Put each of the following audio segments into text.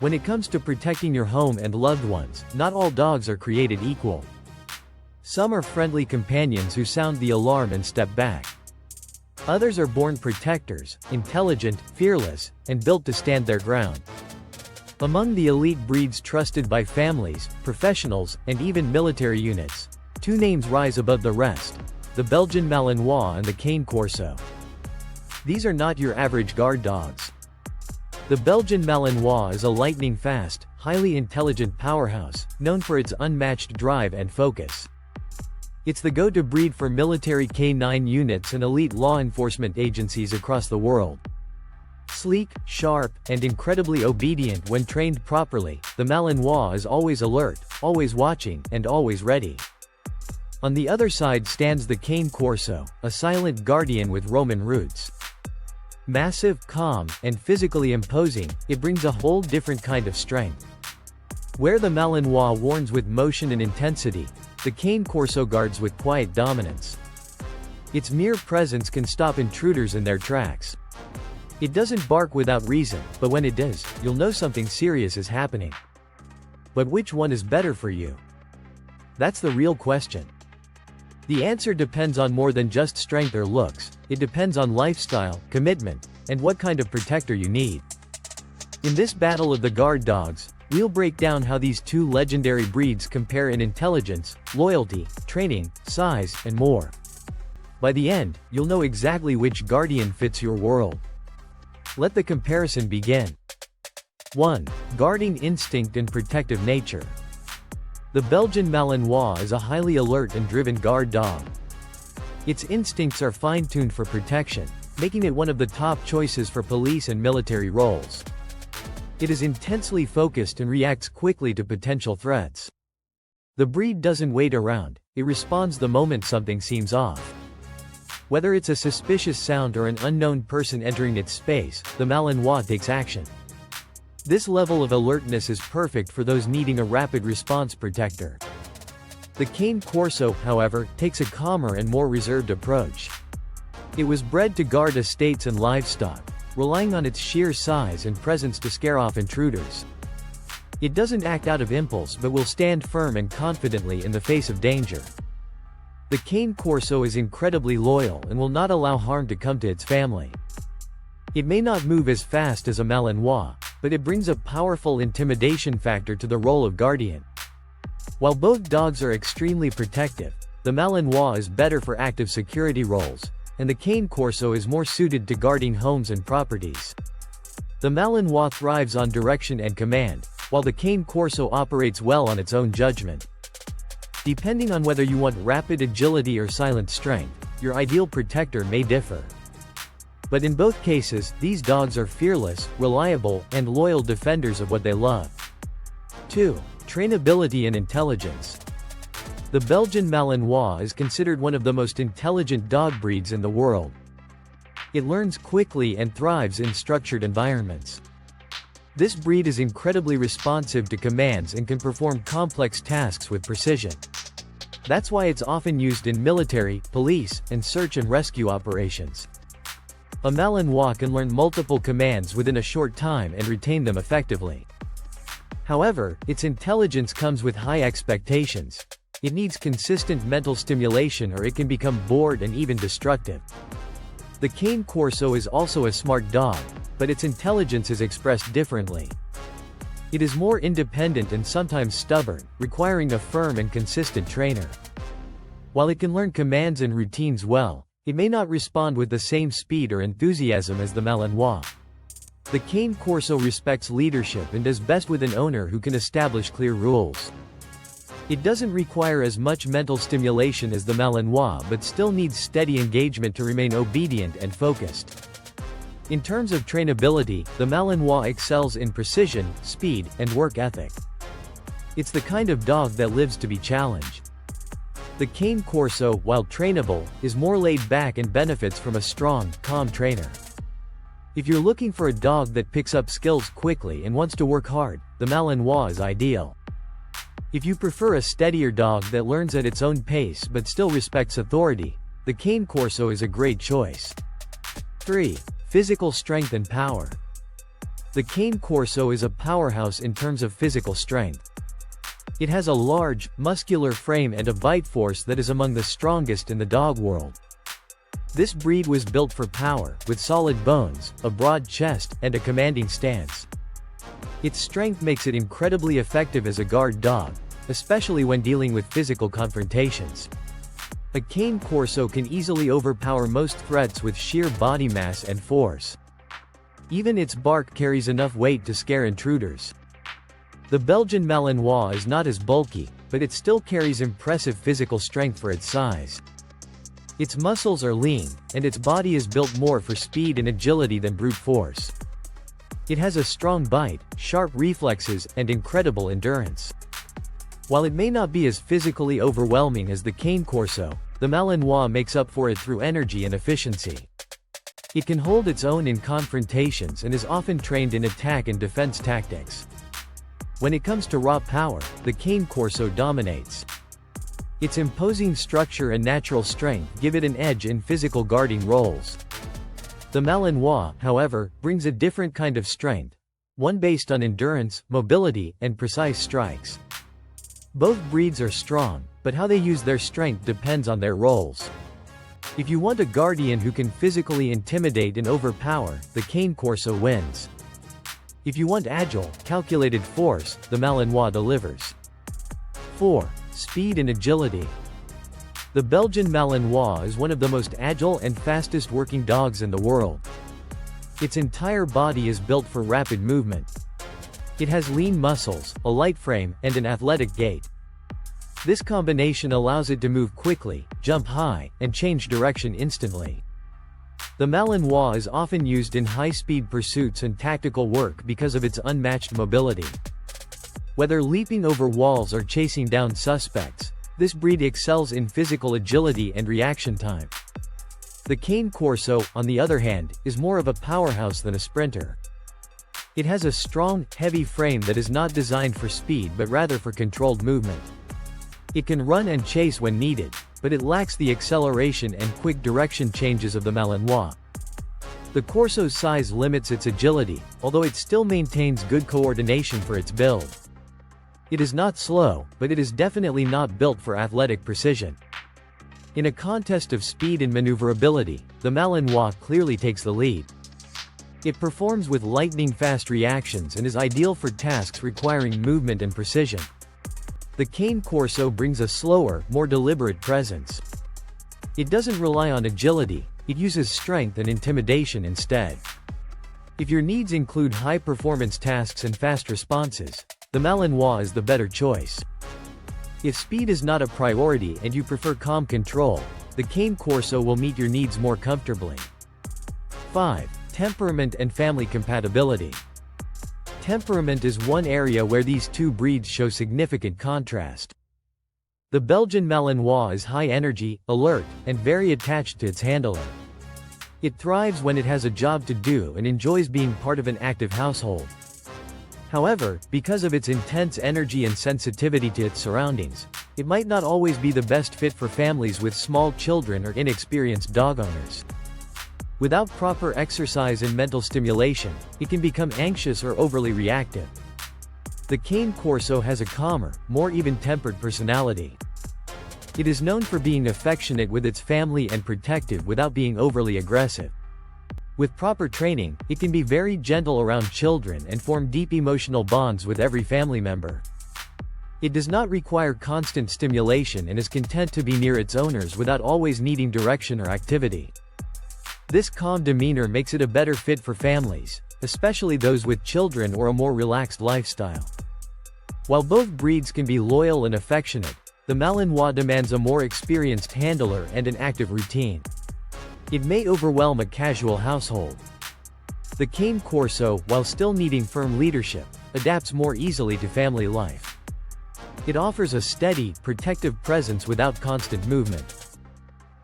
When it comes to protecting your home and loved ones, not all dogs are created equal. Some are friendly companions who sound the alarm and step back. Others are born protectors, intelligent, fearless, and built to stand their ground. Among the elite breeds trusted by families, professionals, and even military units, two names rise above the rest: the Belgian Malinois and the Cane Corso. These are not your average guard dogs. The Belgian Malinois is a lightning-fast, highly intelligent powerhouse, known for its unmatched drive and focus. It's the go-to breed for military canine units and elite law enforcement agencies across the world. Sleek, sharp, and incredibly obedient when trained properly, the Malinois is always alert, always watching, and always ready. On the other side stands the Cane Corso, a silent guardian with Roman roots. Massive, calm, and physically imposing, it brings a whole different kind of strength. Where the Malinois warns with motion and intensity, the Cane Corso guards with quiet dominance. Its mere presence can stop intruders in their tracks. It doesn't bark without reason, but when it does, you'll know something serious is happening. But which one is better for you? That's the real question. The answer depends on more than just strength or looks. It depends on lifestyle, commitment, and what kind of protector you need. In this battle of the guard dogs, we'll break down how these two legendary breeds compare in intelligence, loyalty, training, size, and more. By the end, you'll know exactly which guardian fits your world. Let the comparison begin. 1. Guarding instinct and protective nature. The Belgian Malinois is a highly alert and driven guard dog. Its instincts are fine-tuned for protection, making it one of the top choices for police and military roles. It is intensely focused and reacts quickly to potential threats. The breed doesn't wait around, it responds the moment something seems off. Whether it's a suspicious sound or an unknown person entering its space, the Malinois takes action. This level of alertness is perfect for those needing a rapid response protector. The Cane Corso, however, takes a calmer and more reserved approach. It was bred to guard estates and livestock, relying on its sheer size and presence to scare off intruders. It doesn't act out of impulse but will stand firm and confidently in the face of danger. The Cane Corso is incredibly loyal and will not allow harm to come to its family. It may not move as fast as a Malinois, but it brings a powerful intimidation factor to the role of guardian. While both dogs are extremely protective, the Malinois is better for active security roles, and the Cane Corso is more suited to guarding homes and properties. The Malinois thrives on direction and command, while the Cane Corso operates well on its own judgment. Depending on whether you want rapid agility or silent strength, your ideal protector may differ. But in both cases, these dogs are fearless, reliable, and loyal defenders of what they love. 2. Trainability and intelligence. The Belgian Malinois is considered one of the most intelligent dog breeds in the world. It learns quickly and thrives in structured environments. This breed is incredibly responsive to commands and can perform complex tasks with precision. That's why it's often used in military, police, and search and rescue operations. A Malinois can learn multiple commands within a short time and retain them effectively. However, its intelligence comes with high expectations. It needs consistent mental stimulation or it can become bored and even destructive. The Cane Corso is also a smart dog, but its intelligence is expressed differently. It is more independent and sometimes stubborn, requiring a firm and consistent trainer. While it can learn commands and routines well, it may not respond with the same speed or enthusiasm as the Malinois. The Cane Corso respects leadership and does best with an owner who can establish clear rules. It doesn't require as much mental stimulation as the Malinois but still needs steady engagement to remain obedient and focused. In terms of trainability, the Malinois excels in precision, speed, and work ethic. It's the kind of dog that lives to be challenged. The Cane Corso, while trainable, is more laid back and benefits from a strong, calm trainer. If you're looking for a dog that picks up skills quickly and wants to work hard, the Malinois is ideal. If you prefer a steadier dog that learns at its own pace but still respects authority, the Cane Corso is a great choice. 3. Physical strength and power. The Cane Corso is a powerhouse in terms of physical strength. It has a large, muscular frame and a bite force that is among the strongest in the dog world. This breed was built for power, with solid bones, a broad chest, and a commanding stance. Its strength makes it incredibly effective as a guard dog, especially when dealing with physical confrontations. A Cane Corso can easily overpower most threats with sheer body mass and force. Even its bark carries enough weight to scare intruders. The Belgian Malinois is not as bulky, but it still carries impressive physical strength for its size. Its muscles are lean, and its body is built more for speed and agility than brute force. It has a strong bite, sharp reflexes, and incredible endurance. While it may not be as physically overwhelming as the Cane Corso, the Malinois makes up for it through energy and efficiency. It can hold its own in confrontations and is often trained in attack and defense tactics. When it comes to raw power, the Cane Corso dominates. Its imposing structure and natural strength give it an edge in physical guarding roles. The Malinois, however, brings a different kind of strength, one based on endurance, mobility, and precise strikes. Both breeds are strong, but how they use their strength depends on their roles. If you want a guardian who can physically intimidate and overpower, the Cane Corso wins. If you want agile, calculated force, the Malinois delivers. 4. Speed and agility. The Belgian Malinois is one of the most agile and fastest working dogs in the world. Its entire body is built for rapid movement. It has lean muscles, a light frame, and an athletic gait. This combination allows it to move quickly, jump high, and change direction instantly. The Malinois is often used in high-speed pursuits and tactical work because of its unmatched mobility. Whether leaping over walls or chasing down suspects, this breed excels in physical agility and reaction time. The Cane Corso, on the other hand, is more of a powerhouse than a sprinter. It has a strong, heavy frame that is not designed for speed but rather for controlled movement. It can run and chase when needed, but it lacks the acceleration and quick direction changes of the Malinois. The Corso's size limits its agility, although it still maintains good coordination for its build. It is not slow, but it is definitely not built for athletic precision. In a contest of speed and maneuverability, the Malinois clearly takes the lead. It performs with lightning-fast reactions and is ideal for tasks requiring movement and precision. The Cane Corso brings a slower, more deliberate presence. It doesn't rely on agility, it uses strength and intimidation instead. If your needs include high-performance tasks and fast responses, the Malinois is the better choice. If speed is not a priority and you prefer calm control, the Cane Corso will meet your needs more comfortably. 5. Temperament and family compatibility. Temperament is one area where these two breeds show significant contrast. The Belgian Malinois is high energy, alert, and very attached to its handler. It thrives when it has a job to do and enjoys being part of an active household. However, because of its intense energy and sensitivity to its surroundings, it might not always be the best fit for families with small children or inexperienced dog owners. Without proper exercise and mental stimulation, it can become anxious or overly reactive. The Cane Corso has a calmer, more even-tempered personality. It is known for being affectionate with its family and protective without being overly aggressive. With proper training, it can be very gentle around children and form deep emotional bonds with every family member. It does not require constant stimulation and is content to be near its owners without always needing direction or activity. This calm demeanor makes it a better fit for families, especially those with children or a more relaxed lifestyle. While both breeds can be loyal and affectionate, the Malinois demands a more experienced handler and an active routine. It may overwhelm a casual household. The Cane Corso, while still needing firm leadership, adapts more easily to family life. It offers a steady, protective presence without constant movement.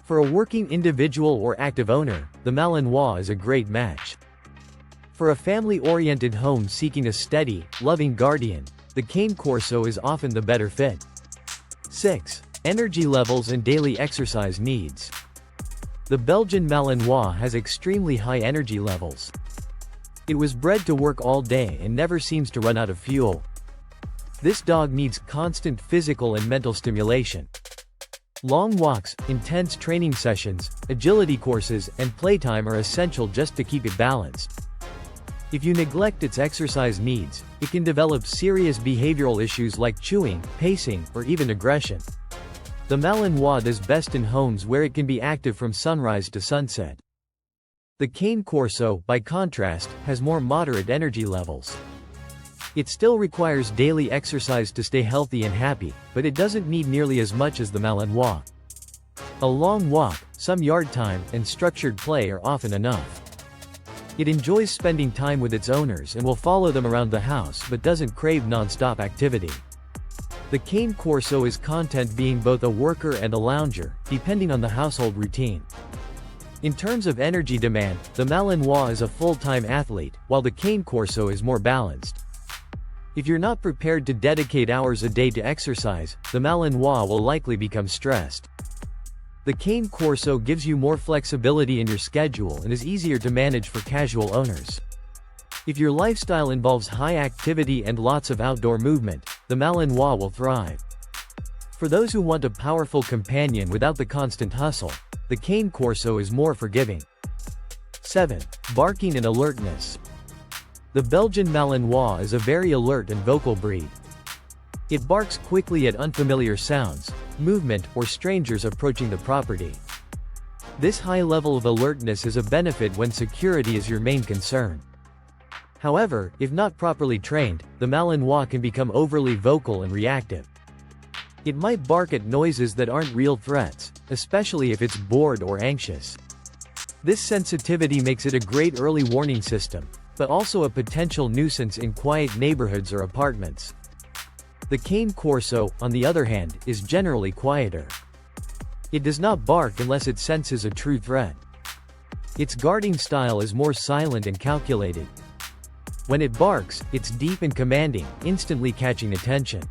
For a working individual or active owner, the Malinois is a great match. For a family-oriented home seeking a steady, loving guardian, the Cane Corso is often the better fit. 6. Energy levels and daily exercise needs. The Belgian Malinois has extremely high energy levels. It was bred to work all day and never seems to run out of fuel. This dog needs constant physical and mental stimulation. Long walks, intense training sessions, agility courses, and playtime are essential just to keep it balanced. If you neglect its exercise needs, it can develop serious behavioral issues like chewing, pacing, or even aggression. The Malinois does best in homes where it can be active from sunrise to sunset. The Cane Corso, by contrast, has more moderate energy levels. It still requires daily exercise to stay healthy and happy, but it doesn't need nearly as much as the Malinois. A long walk, some yard time, and structured play are often enough. It enjoys spending time with its owners and will follow them around the house but doesn't crave non-stop activity. The Cane Corso is content being both a worker and a lounger, depending on the household routine. In terms of energy demand, the Malinois is a full-time athlete, while the Cane Corso is more balanced. If you're not prepared to dedicate hours a day to exercise, the Malinois will likely become stressed. The Cane Corso gives you more flexibility in your schedule and is easier to manage for casual owners. If your lifestyle involves high activity and lots of outdoor movement, the Malinois will thrive. For those who want a powerful companion without the constant hustle, the Cane Corso is more forgiving. 7. Barking and alertness. The Belgian Malinois is a very alert and vocal breed. It barks quickly at unfamiliar sounds, movement, or strangers approaching the property. This high level of alertness is a benefit when security is your main concern. However, if not properly trained, the Malinois can become overly vocal and reactive. It might bark at noises that aren't real threats, especially if it's bored or anxious. This sensitivity makes it a great early warning system, but also a potential nuisance in quiet neighborhoods or apartments. The Cane Corso, on the other hand, is generally quieter. It does not bark unless it senses a true threat. Its guarding style is more silent and calculated. When it barks, it's deep and commanding, instantly catching attention.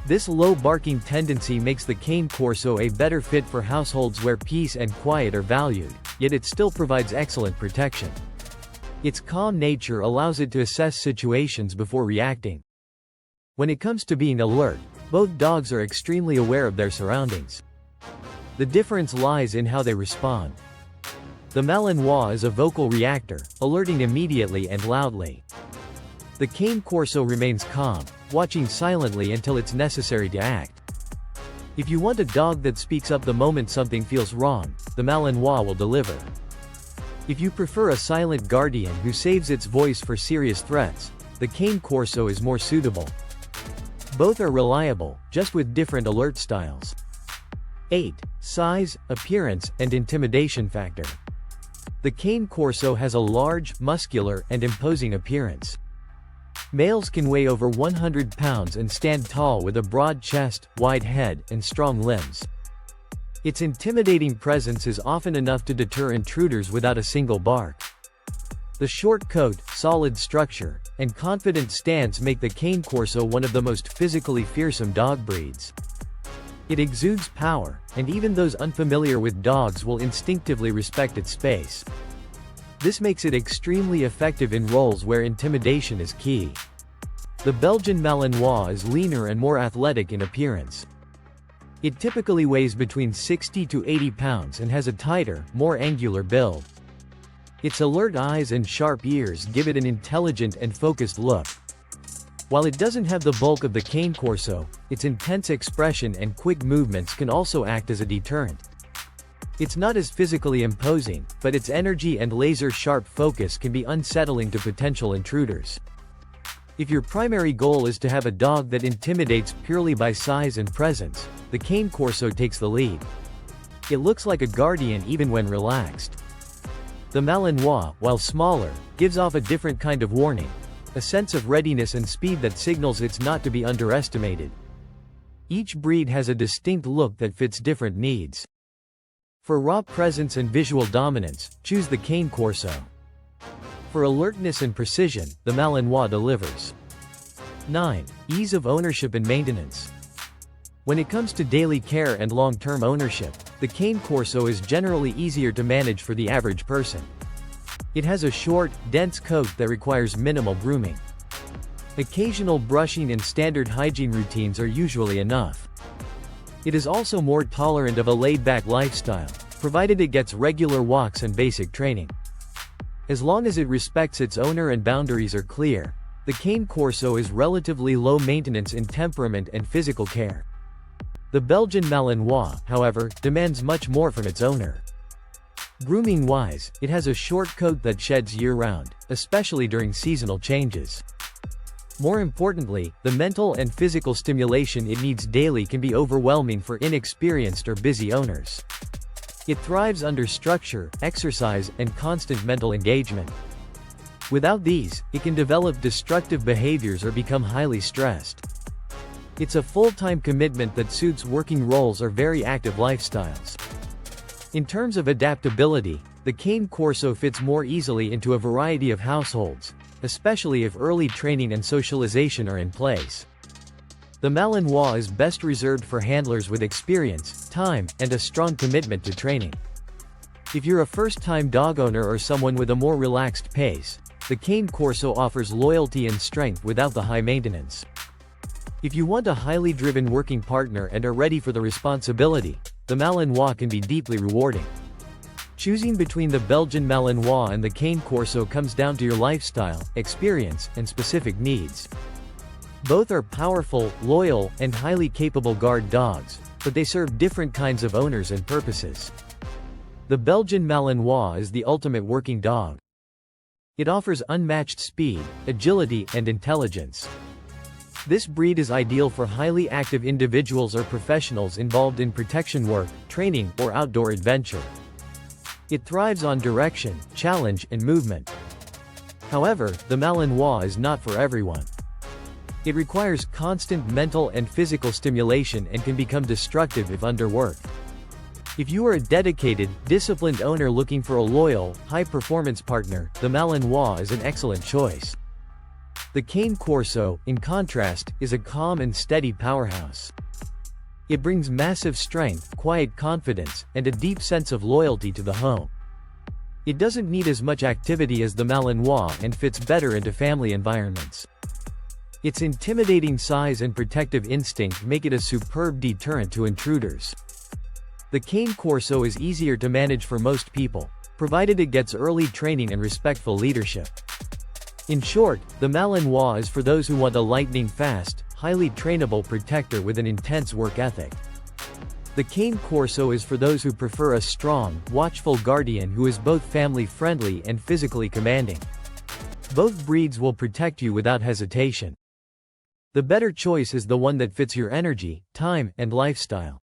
This low barking tendency makes the Cane Corso a better fit for households where peace and quiet are valued, yet it still provides excellent protection. Its calm nature allows it to assess situations before reacting. When it comes to being alert, both dogs are extremely aware of their surroundings. The difference lies in how they respond. The Malinois is a vocal reactor, alerting immediately and loudly. The Cane Corso remains calm, watching silently until it's necessary to act. If you want a dog that speaks up the moment something feels wrong, the Malinois will deliver. If you prefer a silent guardian who saves its voice for serious threats, the Cane Corso is more suitable. Both are reliable, just with different alert styles. 8. Size, appearance, and intimidation factor. The Cane Corso has a large, muscular, and imposing appearance. Males can weigh over 100 pounds and stand tall with a broad chest, wide head, and strong limbs. Its intimidating presence is often enough to deter intruders without a single bark. The short coat, solid structure, and confident stance make the Cane Corso one of the most physically fearsome dog breeds. It exudes power, and even those unfamiliar with dogs will instinctively respect its space. This makes it extremely effective in roles where intimidation is key. The Belgian Malinois is leaner and more athletic in appearance. It typically weighs between 60 to 80 pounds and has a tighter, more angular build. Its alert eyes and sharp ears give it an intelligent and focused look. While it doesn't have the bulk of the Cane Corso, its intense expression and quick movements can also act as a deterrent. It's not as physically imposing, but its energy and laser-sharp focus can be unsettling to potential intruders. If your primary goal is to have a dog that intimidates purely by size and presence, the Cane Corso takes the lead. It looks like a guardian even when relaxed. The Malinois, while smaller, gives off a different kind of warning, a sense of readiness and speed that signals it's not to be underestimated. Each breed has a distinct look that fits different needs. For raw presence and visual dominance, choose the Cane Corso. For alertness and precision, the Malinois delivers. 9. Ease of ownership and maintenance. When it comes to daily care and long-term ownership, the Cane Corso is generally easier to manage for the average person. It has a short, dense coat that requires minimal grooming. Occasional brushing and standard hygiene routines are usually enough. It is also more tolerant of a laid-back lifestyle, provided it gets regular walks and basic training. As long as it respects its owner and boundaries are clear, the Cane Corso is relatively low maintenance in temperament and physical care. The Belgian Malinois, however, demands much more from its owner. Grooming-wise, it has a short coat that sheds year-round, especially during seasonal changes. More importantly, the mental and physical stimulation it needs daily can be overwhelming for inexperienced or busy owners. It thrives under structure, exercise, and constant mental engagement. Without these, it can develop destructive behaviors or become highly stressed. It's a full-time commitment that suits working roles or very active lifestyles. In terms of adaptability, the Cane Corso fits more easily into a variety of households, especially if early training and socialization are in place. The Malinois is best reserved for handlers with experience, time, and a strong commitment to training. If you're a first-time dog owner or someone with a more relaxed pace, the Cane Corso offers loyalty and strength without the high maintenance. If you want a highly driven working partner and are ready for the responsibility, the Malinois can be deeply rewarding. Choosing between the Belgian Malinois and the Cane Corso comes down to your lifestyle, experience, and specific needs. Both are powerful, loyal, and highly capable guard dogs, but they serve different kinds of owners and purposes. The Belgian Malinois is the ultimate working dog. It offers unmatched speed, agility, and intelligence. This breed is ideal for highly active individuals or professionals involved in protection work, training, or outdoor adventure. It thrives on direction, challenge, and movement. However, the Malinois is not for everyone. It requires constant mental and physical stimulation and can become destructive if underworked. If you are a dedicated, disciplined owner looking for a loyal, high-performance partner, the Malinois is an excellent choice. The Cane Corso, in contrast, is a calm and steady powerhouse. It brings massive strength, quiet confidence, and a deep sense of loyalty to the home. It doesn't need as much activity as the Malinois and fits better into family environments. Its intimidating size and protective instinct make it a superb deterrent to intruders. The Cane Corso is easier to manage for most people, provided it gets early training and respectful leadership. In short, the Malinois is for those who want a lightning-fast, highly trainable protector with an intense work ethic. The Cane Corso is for those who prefer a strong, watchful guardian who is both family-friendly and physically commanding. Both breeds will protect you without hesitation. The better choice is the one that fits your energy, time, and lifestyle.